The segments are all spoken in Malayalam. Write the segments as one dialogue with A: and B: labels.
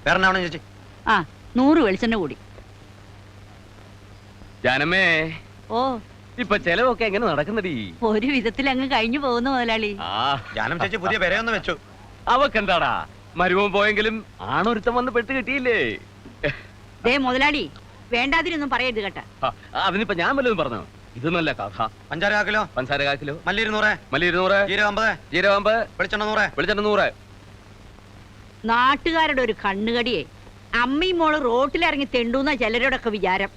A: വേറെ ചേച്ചി?
B: ആ 100 വെളിച്ചെണ്ണ കൂടി.
C: ജാനമ്മേ,
B: ഓ
C: ഇപ്പൊ ചെലവൊക്കെ എങ്ങനെ നടക്കുന്നടി?
B: ഒരു വിധത്തിൽ അങ്ങ് കഴിഞ്ഞു പോകുന്നു മുതലാളി.
A: ജാനം ചേച്ചി പുതിയ പെരയൊന്ന് വെച്ചു.
C: അവക്കെന്താടാ, മരുമോൻ പോയെങ്കിലും ആണൊരുത്തം വന്ന് പെട്ട് കിട്ടിയില്ലേ?
B: ദേ മുതലാളി, വേണ്ടാതിരൊന്നും പറയരുത് കേട്ടാ.
C: അതിനിപ്പോ ഞാൻ വല്ലതും പറഞ്ഞു? ഇത് നല്ല കഥ.
A: പഞ്ചാര 1 കിലോ,
C: പഞ്ചസാര 1 കിലോ,
A: മല്ലി 200,
C: മല്ലി 200,
A: ജീരകം 50,
C: ജീരകം 50,
A: വെളിച്ചെണ്ണ 100,
C: വെളിച്ചെണ്ണ 100.
B: നാട്ടുകാരുടെ ഒരു കണ്ണുകടിയെ അമ്മയും മോള് റോട്ടിലിറങ്ങി തെണ്ടൂന്ന ചിലരോടൊക്കെ വിചാരം.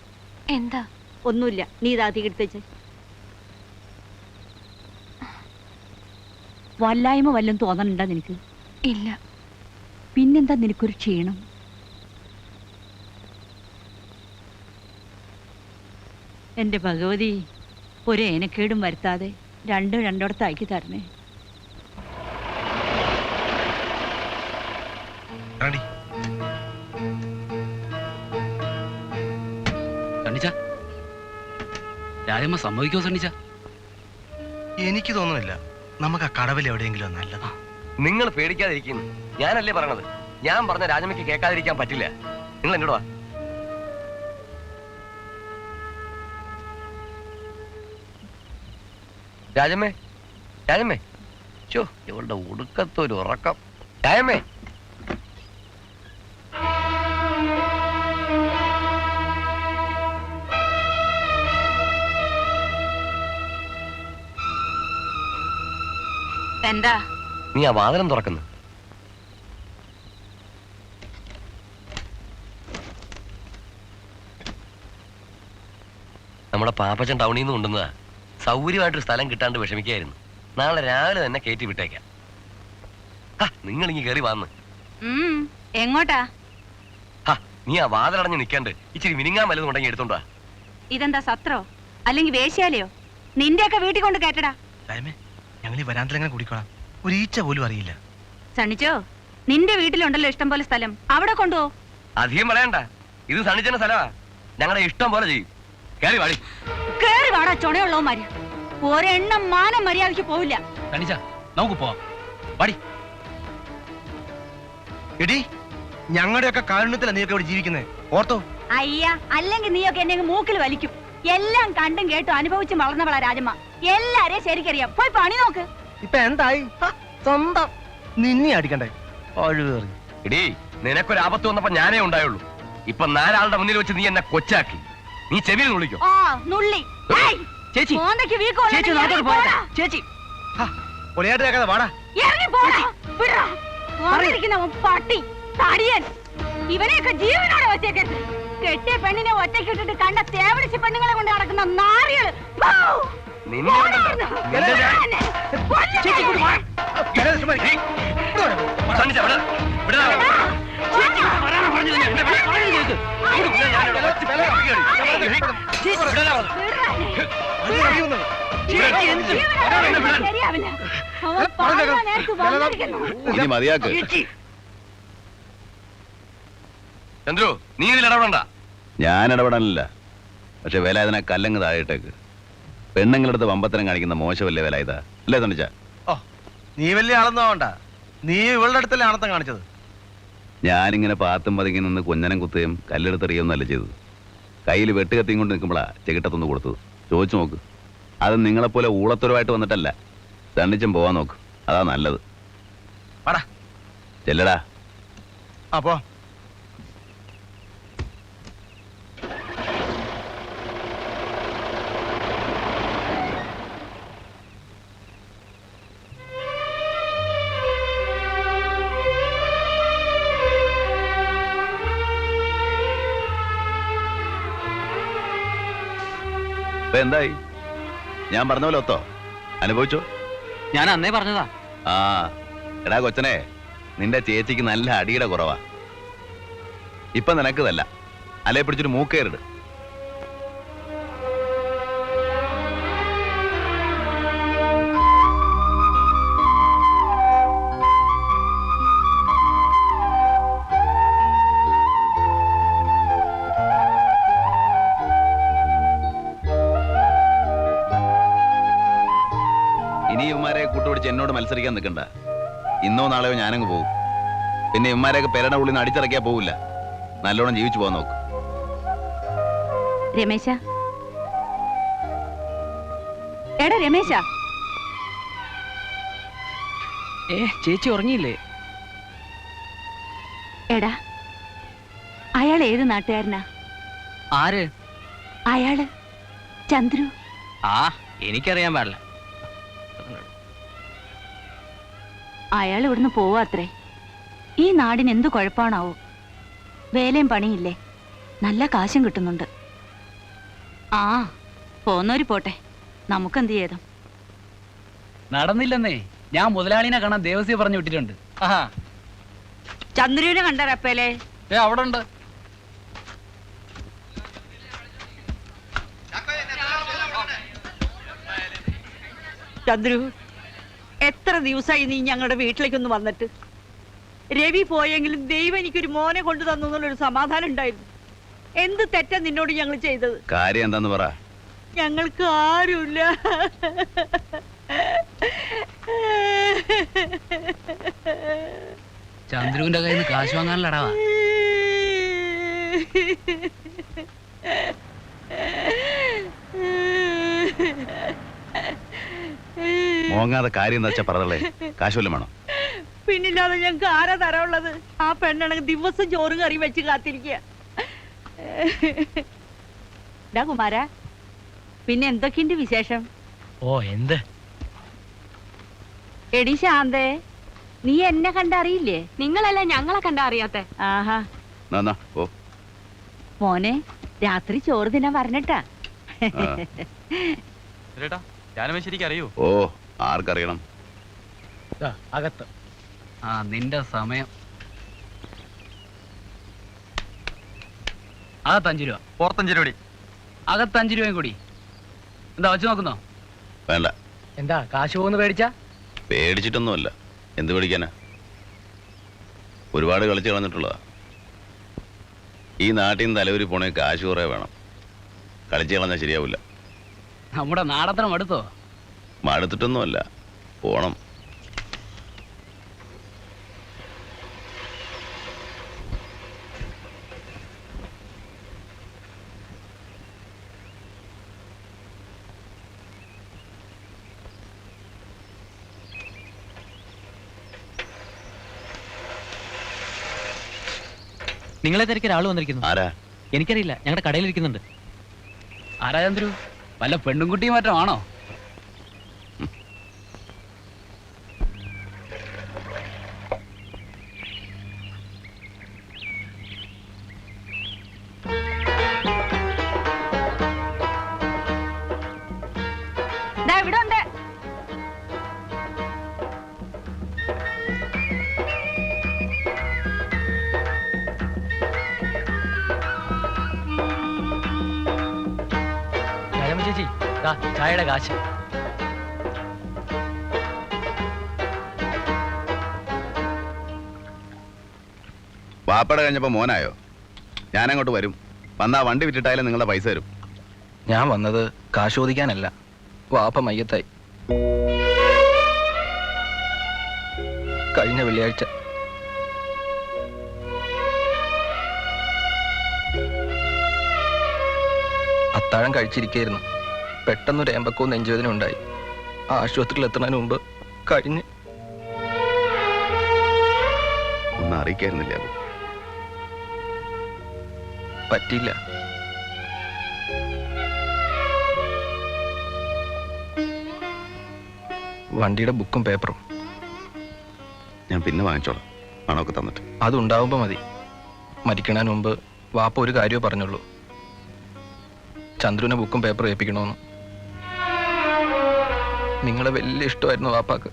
D: എന്താ?
B: ഒന്നുമില്ല, നീ ഇതാ തീർത്തേച്ച്. വല്ലായ്മ വല്ലതും തോന്നണുണ്ടാ നിനക്ക്?
D: ഇല്ല.
B: പിന്നെന്താ നിനക്കൊരു ക്ഷീണം? എന്റെ ഭഗവതി, ഒരു ഏനക്കേടും വരുത്താതെ രണ്ടും രണ്ടിടത്താക്കി തരണേ.
E: രാജമ്മ സമ്മതിക്കോ സണ്ണിച്ച?
F: എനിക്ക് തോന്നുന്നില്ല. നമുക്ക് ആ കടവിൽ എവിടെയെങ്കിലും നല്ലതാ.
G: നിങ്ങൾ പേടിക്കാതിരിക്കുന്നു. ഞാനല്ലേ പറഞ്ഞത്. ഞാൻ പറഞ്ഞ രാജമ്മയ്ക്ക് കേൾക്കാതിരിക്കാൻ പറ്റില്ല. നിങ്ങൾ എന്നോട് വാ. രാജമ്മേ, രാജമ്മേ, ചോ ഇവളുടെ ഒടുക്കത്തൊരു ഉറക്കം. രാജമ്മേ,
D: എന്താ?
G: നീ ആ വാതിലും തുറക്കുന്നു. നമ്മുടെ പാപ്പച്ചൻ ടൗണിൽ നിന്ന് കൊണ്ടുവന്നതാ. സൗകര്യമായിട്ടൊരു സ്ഥലം കിട്ടാണ്ട് വിഷമിക്കായിരുന്നു. നാളെ രാവിലെ തന്നെ കയറ്റി വിട്ടേക്കാം. നിങ്ങൾ ഇങ്ങ് കയറി വന്ന്.
D: എങ്ങോട്ടാ?
G: നീ ആ വാതിലടഞ്ഞ് നിൽക്കാണ്ട് ഇച്ചിരി മിനിങ്ങാൻ വല്ലതും ഉണ്ടെങ്കിൽ എടുത്തോണ്ടാ.
D: ഇതെന്താ സത്രോ അല്ലെങ്കിൽ വേശ്യാലയോ? നിന്റെയൊക്കെ വീട്ടിൽ കൊണ്ട് കേട്ടടാ.
F: ഞങ്ങൾ ഈ വരാന്തലെങ്ങനെ കുടിക്കോളാം. ഒരു ഈച്ച പോലും അറിയില്ല.
D: സണ്ണിച്ചോ, നിന്റെ വീട്ടിലുണ്ടല്ലോ ഇഷ്ടം പോലെ സ്ഥലം, അവിടെ കൊണ്ടുപോ.
G: അധികം പറയണ്ട, ഇത് സണ്ണിച്ചന്റെ സ്ഥലമാ. ഞങ്ങളുടെ ഇഷ്ടം പോലെ ചെയ്യും. കേറി വാടി.
D: കേറി വാടാ ചുണയുള്ളവന്മാര്. ഒരെണ്ണം മാനം മര്യാദയ്ക്ക് പോവില്ല.
E: സണ്ണിച്ച, നമുക്ക് പോവാം. വാടി.
F: എടി, ഞങ്ങളുടെയൊക്കെ കാരുണ്യത്തിലാ നീയൊക്കെ ഇവിടെ ജീവിക്കുന്നത്. ഓർത്തോ?
D: അയ്യ, അല്ലെങ്കിൽ നീയൊക്കെ എന്നെ മൂക്കിൽ വലിക്കും. എല്ലാം കണ്ടും കേട്ടും അനുഭവിച്ചും വളർന്നവളാ രാജമ്മ. എല്ലാരെയും ശരിക്കറിയാം. പോയി പണി നോക്ക്.
F: ഇപ്പൊ എന്തായി? സ്വന്തം നിന്നെ അടിക്കണ്ടേ?
G: എടീ, നിനക്കൊരാപത്ത് വന്നപ്പോ ഞാനേ ഉണ്ടായുള്ളൂ. ഇപ്പൊ 4 ആളുടെ മുന്നിൽ വെച്ച് നീ എന്നെ കൊച്ചാക്കി. നീ ചെവിയിൽ നുള്ളിക്കോ.
D: നുള്ളി.
E: ചേച്ചി, ചേച്ചി നാട്ടോട് പോരാ. ചേച്ചി,
F: പൊളിയായിട്ട് കേൾക്കാതെ വാടാ.
D: പട്ടി തടിയൻ, ഇവനെയൊക്കെ ജീവനോടെ വെച്ചേക്കരുത്. കെട്ടിയ പെണ്ണിനെ ഒറ്റക്കിട്ടിട്ട് കണ്ട തേവടിച്ച് പെണ്ണുങ്ങളെ കൊണ്ട് നടക്കുന്ന നാറികള്.
G: ചന്ദ്രു, നീ ഇതിൽ ഇടപെടണ്ട.
H: ഞാൻ ഇടപെടാനില്ല. പക്ഷെ വേലായുധനെ കല്ലങ്ങ് താഴേട്ടേക്ക്. പെണ്ണുങ്ങളടുത്ത് വമ്പത്തരം കാണിക്കുന്ന മോശമല്ലേ വേലായുധ? അല്ലേ തണിച്ച?
F: ഓ, നീ വലിയ ആളൊന്നാവണ്ട. നീ ഇവളുടെ അടുത്തല്ലേ ആണത്തം കാണിച്ചത്.
H: ഞാനിങ്ങനെ പാത്തും പതുങ്ങി നിന്ന് കുഞ്ഞനം കുത്തുകയും കല്ലെടുത്തെറിയൊന്നല്ല ചെയ്തത്. കയ്യിൽ വെട്ടുകത്തിയും കൊണ്ട് നിൽക്കുമ്പോഴാ ചെകിട്ടത്തൊന്ന് കൊടുത്തത്. ചോദിച്ചു നോക്ക്. അത് നിങ്ങളെപ്പോലെ ഊളത്തൊരുവായിട്ട് വന്നിട്ടല്ല. തണ്ണിച്ചും പോവാൻ നോക്ക്, അതാ നല്ലത്. ചെല്ലടാ.
F: അപ്പോ
H: എന്തായി? ഞാൻ പറഞ്ഞ പോലെ ഒത്തോ? അനുഭവിച്ചോ?
E: ഞാൻ അന്നേ പറഞ്ഞതാ.
H: എടാ കൊച്ചനെ, നിന്റെ ചേച്ചിക്ക് നല്ല അടിയുടെ കുറവാ. ഇപ്പൊ നിനക്കതല്ല, അല്ലെ പിടിച്ചൊരു മൂക്കേറിട്. ഇനി ഇവന്മാരെ കൂട്ടുപിടിച്ച് എന്നോട് മത്സരിക്കാൻ നിൽക്കണ്ട. ഇന്നോ നാളെയോ ഞാനങ്ങ് പോകും. പിന്നെ ഇമ്മാരെയൊക്കെ പെരയുടെ ഉള്ളിൽ നിന്ന് അടിച്ചിറക്കിയാ പോവില്ല. നല്ലോണം ജീവിച്ചു പോകാൻ നോക്ക്.
D: രമേശ, എടാ രമേശ,
E: ചേച്ചി ഉറങ്ങിയില്ലേ?
D: എടാ അയാൾ ഏത് നാട്ടുകാരനാ?
E: ആര്?
D: അയാള് ചന്ദ്രു.
E: ആ, എനിക്കറിയാൻ പാടില്ല.
D: അയാൾ ഇവിടുന്ന് പോവാത്രേ. ഈ നാടിന് എന്ത് കുഴപ്പമാണാവോ? വേലയും പണിയില്ലേ, നല്ല കാശും കിട്ടുന്നുണ്ട്. ആ, പോന്നോര് പോട്ടെ, നമുക്കെന്ത് ചെയ്തം.
E: നടന്നില്ലെന്നേ, ഞാൻ മുതലാളിനെ കാണാൻ ദേവസ്വം പറഞ്ഞു വിട്ടിട്ടുണ്ട്.
B: ചന്ദ്രുവിനെ കണ്ടറപ്പേലേ?
E: അവിടെ ഉണ്ട്.
B: ചന്ദ്രു, എത്ര ദിവസമായി നീ ഞങ്ങളുടെ വീട്ടിലേക്കൊന്ന് വന്നിട്ട്? രവി പോയെങ്കിലും ദൈവം എനിക്കൊരു മോനെ കൊണ്ടു തന്നു എന്നുള്ളൊരു സമാധാനം ഉണ്ടായിരുന്നു. എന്ത് തെറ്റാ നിന്നോട് ഞങ്ങൾ ചെയ്തത്?
H: കാര്യം എന്താന്ന് പറ.
B: ഞങ്ങൾക്ക് ആരുമില്ല.
E: ചന്ദ്രുവിന്റെ കയ്യിൽ നിന്ന് കാശ് വാങ്ങാനല്ലടവാ.
H: മോങ്ങാതെ കാര്യം എന്താ വെച്ചാ പറഞ്ഞേ. കാശ് വല്ലതും വേണോ?
B: പിന്നില്ലാതെ ഞങ്ങൾക്ക് ആരാ തരമുള്ളത്? ആ പെണ്ണാണെങ്കിൽ ദിവസം ചോറും കറി വെച്ച് കാത്തിരിക്കുക. കുമാര, പിന്നെ എന്തൊക്കെയുണ്ട് വിശേഷം?
E: ഓ, എന്ത്?
B: എടി ശാന്തേ, നീ എന്നെ കണ്ടറിയില്ലേ?
D: നിങ്ങളല്ല ഞങ്ങളെ കണ്ട അറിയാത്തെ.
B: ആഹാ,
H: ഓ
B: മോനെ രാത്രി ചോറ് തിന്നാൻ പറഞ്ഞിട്ടാ.
C: അറിയോ?
H: ഓ, ആർക്കറിയണം?
E: അകത്ത്. ആ, നിന്റെ സമയം. അകത്ത് 5 രൂപ,
A: പുറത്തഞ്ച് രൂപ.
E: അകത്ത് 5 രൂപയും കൂടി. എന്താ വച്ചു നോക്കുന്നോ?
H: വേണ്ട.
E: എന്താ കാശ് പോകുന്ന പേടിച്ചാ?
H: പേടിച്ചിട്ടൊന്നുമല്ല. എന്ത് പേടിക്കാനാ? ഒരുപാട് കളിച്ച് കളഞ്ഞിട്ടുള്ളതാ. ഈ നാട്ടിൽ നിന്ന് തലവരി പോണേ കാശ് കുറേ വേണം. കളിച്ച് കളഞ്ഞാൽ ശരിയാവില്ല.
E: നമ്മുടെ നാടത്രം അടുത്തോ?
H: മടുത്തിട്ടൊന്നുമല്ല, പോണം.
E: നിങ്ങളെ തിരക്കി ഒരാൾ വന്നിരിക്കുന്നു.
H: ആരാ?
E: എനിക്കറിയില്ല, ഞങ്ങളുടെ കടയിലിരിക്കുന്നുണ്ട്. ആരാ ചന്ദ്രു? വല്ല പെണ്ണുംകുട്ടിയും മറ്റോ ആണോ?
D: ഇവിടെ ഉണ്ട്.
E: ചേച്ചി, ചായയുടെ കാശ്.
H: വാപ്പട കഴിഞ്ഞപ്പോ മോനായോ? ഞാനങ്ങോട്ട് വരും. വന്നാ വണ്ടി വിറ്റിട്ടായാലും നിങ്ങളുടെ പൈസ തരും.
F: ഞാൻ വന്നത് കാശ് ചോദിക്കാനല്ല. വാപ്പ മയ്യത്തായി. കഴിഞ്ഞ വെള്ളിയാഴ്ച. അത്താഴം കഴിച്ചിരിക്കായിരുന്നു. പെട്ടെന്നൊരു ഏമ്പക്കവും നെഞ്ചുവേദന ഉണ്ടായി. ആശുപത്രിയിൽ എത്തുന്നതിന് മുമ്പ് കഴിഞ്ഞ്.
H: ഒന്നും അറിയിക്കായിരുന്നില്ല.
F: പറ്റിയില്ല. വണ്ടിയുടെ ബുക്കും പേപ്പറും
H: ഞാൻ പിന്നെ വാങ്ങിച്ചോളാം, പണമൊക്കെ തന്നിട്ട്.
F: അതുണ്ടാവുമ്പോ മതി. മരിക്കണതിന് മുമ്പ് വാപ്പ ഒരു കാര്യമേ പറഞ്ഞുള്ളൂ, ചന്ദ്രുവിനെ ബുക്കും പേപ്പറും ഏൽപ്പിക്കണമെന്ന്. നിങ്ങളെ വലിയ ഇഷ്ടമായിരുന്നു വാപ്പാക്ക്.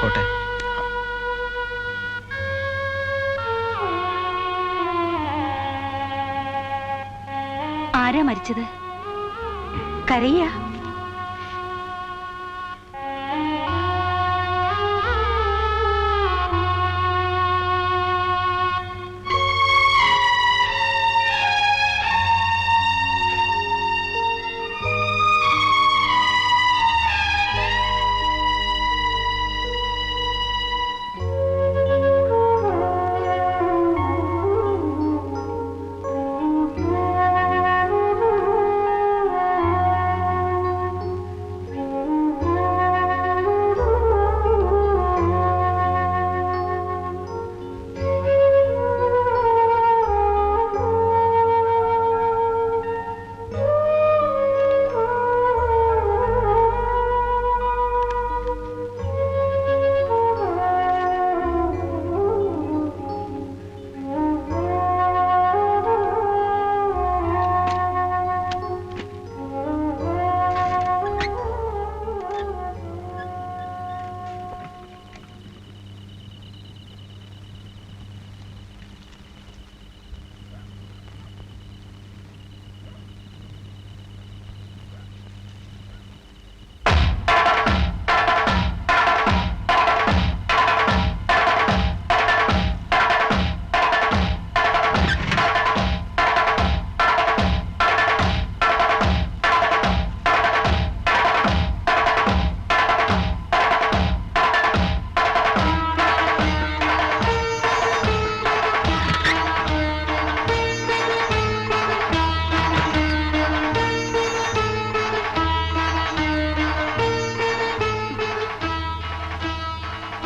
F: പോട്ടെ.
D: ആരാ മരിച്ചത്? കരയാ?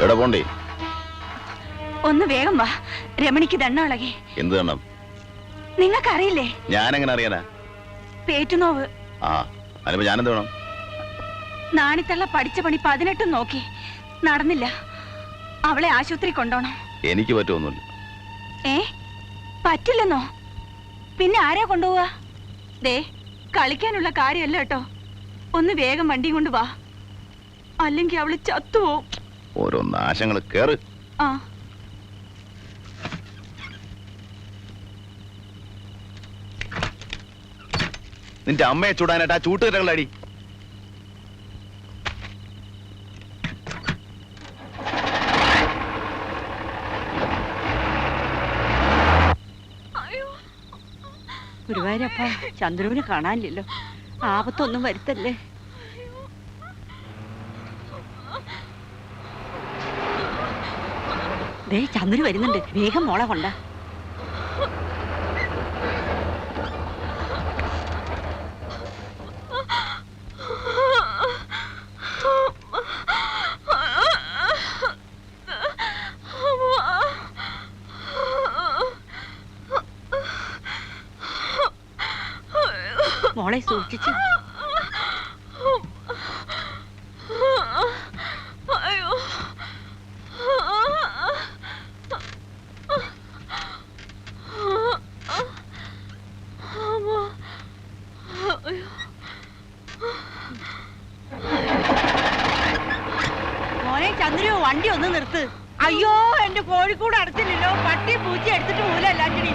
H: എവിടെ പോണ്ടേ?
D: ഒന്ന് വേഗം വാ, രമണിക്ക് ദണ്ണം ഇളകി.
H: എന്ത് വേണം?
D: നിങ്ങൾക്കറിയില്ലേ?
H: ഞാനെങ്ങനെ അറിയാനാ?
D: പേറ്റുനോവ്.
H: ആ, അതിനിപ്പോ ഞാനെന്ത് വേണം?
D: നാണിത്തള്ള പഠിച്ച പണി 18 നോക്കി, നടന്നില്ല. അവളെ ആശുപത്രി കൊണ്ടോണം.
H: എനിക്ക് പറ്റുമൊന്നുമില്ല.
D: പറ്റില്ലെന്നോ? പിന്നെ ആരാ കൊണ്ടുപോവാ? ദേ, കളിക്കാനുള്ള കാര്യമല്ല കേട്ടോ. ഒന്ന് വേഗം വണ്ടിയും കൊണ്ട് വാ, അല്ലെങ്കിൽ അവള് ചത്തുപോവും.
H: ഓരോ നാശങ്ങൾ കേറ്.
D: ആ,
H: നിന്റെ അമ്മയെ ചൂടാനായിട്ട് ആ ചൂട്ടുകരകളടി.
B: ഗുരുവായൂരപ്പ, ചന്ദ്രുവിനെ കാണാനില്ലല്ലോ. ആപത്തൊന്നും വരുത്തല്ലേ. ദേ, ചന്ദ്രു വരുന്നുണ്ട്. വേഗം മോളെ കൊണ്ട. മോളെ സൂക്ഷിച്ചു. മോനെ ചന്ദ്രു, വണ്ടി ഒന്ന് നിർത്ത്. അയ്യോ, എന്റെ കോഴിക്കൂട് അടച്ചില്ലല്ലോ. പട്ടി പൂച്ച എടുത്തിട്ട് പോലല്ലാണ്ടി.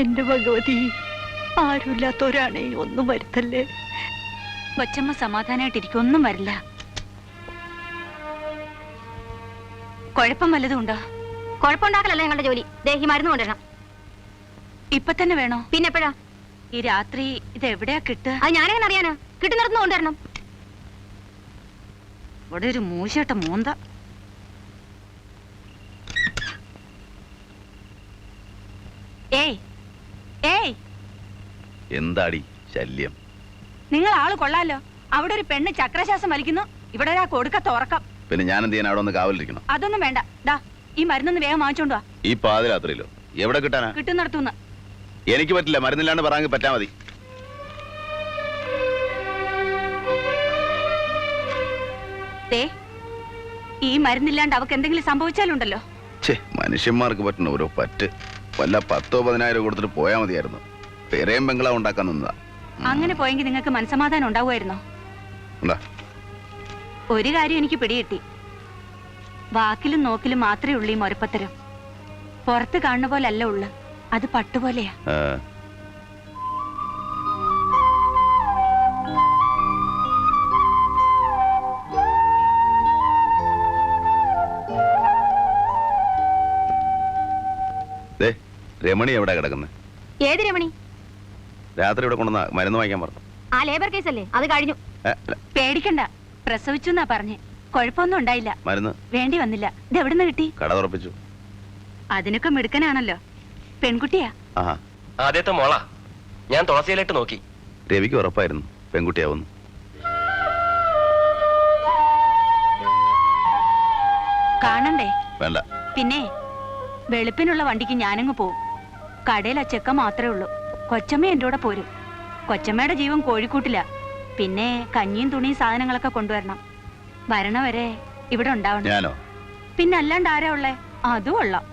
B: എന്റെ ഭഗവതി, ആരുമില്ലാത്തവരാണേ, ഒന്നും വരുത്തല്ലേ.
D: കൊച്ചമ്മ സമാധാനായിട്ടിരിക്കും, ഒന്നും വരില്ല. കുഴപ്പം വല്ലതും ഉണ്ടോ?
I: കുഴപ്പമുണ്ടാക്കലല്ല ഞങ്ങളുടെ ജോലി. ദേഹി മരുന്ന് കൊണ്ടുവരണം.
D: ഇപ്പൊ തന്നെ വേണോ?
I: പിന്നെപ്പോഴാ?
D: ഈ രാത്രി ഇത് എവിടെയാ കിട്ടുക?
I: അത് ഞാനെങ്ങനെ അറിയാനാ? കിട്ടുന്നിടത്തുനിന്ന് കൊണ്ടുവരണം.
D: ഇവിടെ ഒരു മൂശട്ട മൂന്ത. ഏയ് ഏയ്,
H: എന്താടി ശല്യം?
D: നിങ്ങൾ ആള് കൊള്ളാലോ. അവിടെ ഒരു പെണ്ണ് ചക്രശ്വാസം വലിക്കുന്നു, ഇവിടെ ഒരാ കൊടുക്കത്ത ഉറക്കം.
H: പിന്നെ ഞാൻ എന്ത് ചെയ്യാൻ അവിടെ ഒന്ന് കാവലിരിക്കണം?
D: അതൊന്നും വേണ്ട. ദാ, ഈ മരുന്നൊന്ന് വേഗം വാങ്ങിച്ചോണ്ട് വാ.
H: ഈ പാതിരാത്രിയിലോ? എവിടെ കിട്ടാനാ?
D: കിട്ടുന്നിടത്തുനിന്ന്.
H: എനിക്ക് പറ്റില്ല, മരുന്നില്ലാണ്ട് പറയാമെങ്കിൽ പറ്റാ മതി.
D: ദേ, ഈ മരുന്നില്ലാണ്ട് അവക്ക് എന്തെങ്കിലും സംഭവിച്ചാലുണ്ടല്ലോ.
H: ഛേ, മനുഷ്യന്മാർക്ക് പറ്റുന്ന ഓരോ പറ്റ്. വല്ല 10,000-15,000 കൊടുത്തിട്ട് പോയാ മതിയായിരുന്നു. പെരയും ബംഗ്ലാവ് ഉണ്ടാക്കാൻ നിന്നതാ.
D: അങ്ങനെ പോയെങ്കിൽ നിങ്ങൾക്ക് മനസ്സമാധാനം ഉണ്ടാവുമായിരുന്നോ?
H: എന്താ?
D: ഒരു കാര്യം എനിക്ക് പിടികിട്ടി. വാക്കിലും നോക്കിലും മാത്രമേ ഉള്ളൂ ഈ മൊരപ്പത്തരം. പുറത്ത് കാണുന്ന പോലെ അല്ല ഉള്ളു, അത് പട്ടുപോലെയാ.
H: രമണി എവിടെ കിടക്കുന്നത്?
I: ഏത് രമണി?
H: രാത്രി ഇവിടെ കൊണ്ടുവന്ന മരുന്ന് വാങ്ങിക്കാൻ പറഞ്ഞു.
I: ആ ലേബർ കേസല്ലേ, അത് കഴിഞ്ഞു.
D: പേടിക്കണ്ട, പ്രസവിച്ചു എന്നാ പറഞ്ഞേ. കുഴപ്പമൊന്നും ഉണ്ടായില്ല.
H: മരുന്ന്
D: വേണ്ടി വന്നില്ല. ഇത് എവിടുന്ന് കിട്ടി?
H: കട തുറപ്പിച്ചു.
D: അതിനൊക്കെ മിടുക്കനാണല്ലോ. പെൺകുട്ടിയാ?
G: ആദ്യത്തെ മോളാ. ഞാൻ തുളസിയിലിട്ട് നോക്കി.
H: രവിക്ക് ഉറപ്പായിരുന്നു പെൺകുട്ടിയാവുന്നു.
D: കാണണ്ടേ?
H: വേണ്ട.
D: പിന്നെ വെളുപ്പിനുള്ള വണ്ടിക്ക് ഞാനങ്ങ് പോവും. കടയിൽ ആ ചെക്ക മാത്രമേ ഉള്ളൂ. കൊച്ചമ്മ എന്റെ കൂടെ പോരും. കൊച്ചമ്മയുടെ ജീവൻ കോഴിക്കൂട്ടില്ല. പിന്നെ കഞ്ഞിയും തുണിയും സാധനങ്ങളൊക്കെ കൊണ്ടുവരണം. വരണവരെ ഇവിടെ ഉണ്ടാവണം.
H: ഞാനോ?
D: പിന്നെ അല്ലാണ്ട് ആരാ ഉള്ളേ? അതും കൊള്ളാം.